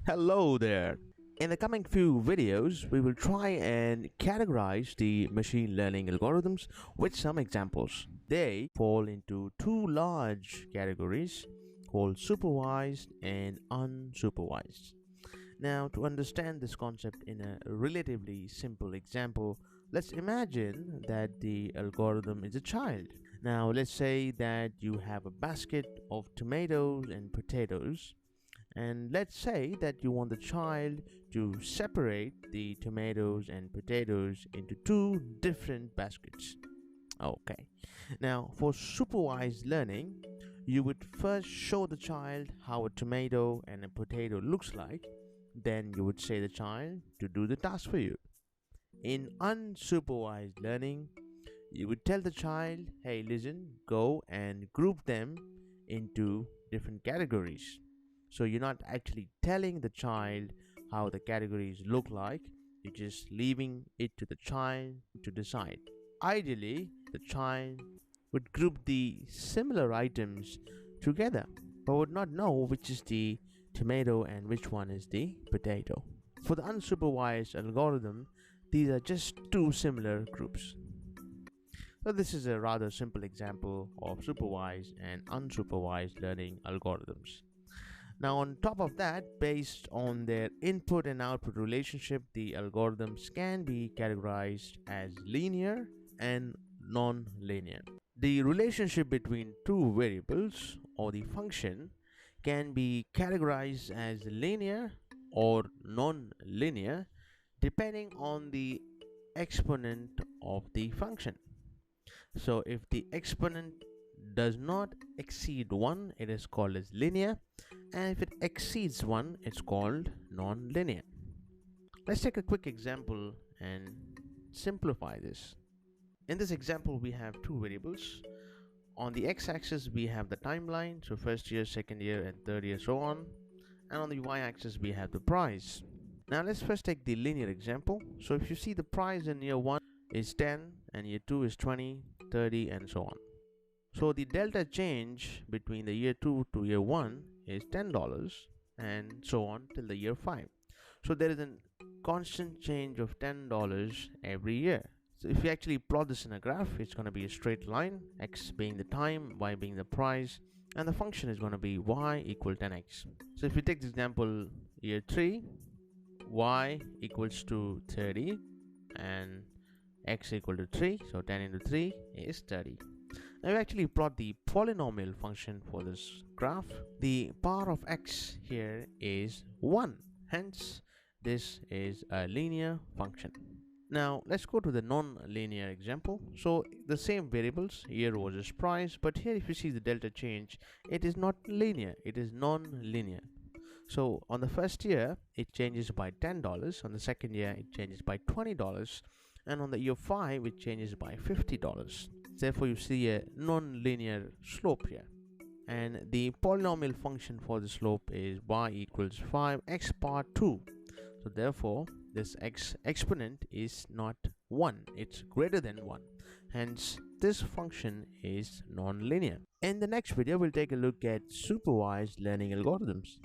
Hello there. In the coming few videos, we will try and categorize the machine learning algorithms with some examples. They fall into two large categories called supervised and unsupervised. Now, to understand this concept in a relatively simple example, let's imagine that the algorithm is a child. Now, let's say that you have a basket of tomatoes and potatoes, and let's say that you want the child to separate the tomatoes and potatoes into two different baskets. Okay. Now, for supervised learning, you would first show the child how a tomato and a potato looks like. Then you would say the child to do the task for you. In unsupervised learning, you would tell the child, hey, listen, go and group them into different categories. So you're not actually telling the child how the categories look like, you're just leaving it to the child to decide. Ideally, the child would group the similar items together, but would not know which is the tomato and which one is the potato. For the unsupervised algorithm, these are just two similar groups. So this is a rather simple example of supervised and unsupervised learning algorithms. Now, on top of that, based on their input and output relationship, the algorithms can be categorized as linear and non-linear. The relationship between two variables or the function can be categorized as linear or non-linear depending on the exponent of the function. So if the exponent does not exceed 1, it is called as linear, and if it exceeds 1, it's called non-linear. Let's take a quick example and simplify this. In this example, we have two variables. On the x-axis, we have the timeline, so first year, second year, and third year, so on. And on the y-axis, we have the price. Now let's first take the linear example. So if you see, the price in year 1 is 10 and year 2 is 20, 30, and so on. So the delta change between the year 2 to year 1 is $10 and so on till the year 5. So there is a constant change of $10 every year. So if you actually plot this in a graph, it's going to be a straight line, x being the time, y being the price, and the function is going to be y equal 10x. So if you take this example, year 3, y equals to 30 and x equal to 3, so 10 into 3 is 30. Now we actually plot the polynomial function for this graph. The power of x here is 1, hence this is a linear function. Now let's go to the non-linear example. So the same variables, year versus price, but here if you see the delta change, it is not linear, it is non-linear. So on the first year it changes by $10, on the second year it changes by $20, and on the year 5 it changes by $50. Therefore you see a non-linear slope here, and the polynomial function for the slope is y equals 5x power 2. So therefore this exponent is not 1, it's greater than 1, hence this function is non-linear. In the next video we'll take a look at supervised learning algorithms.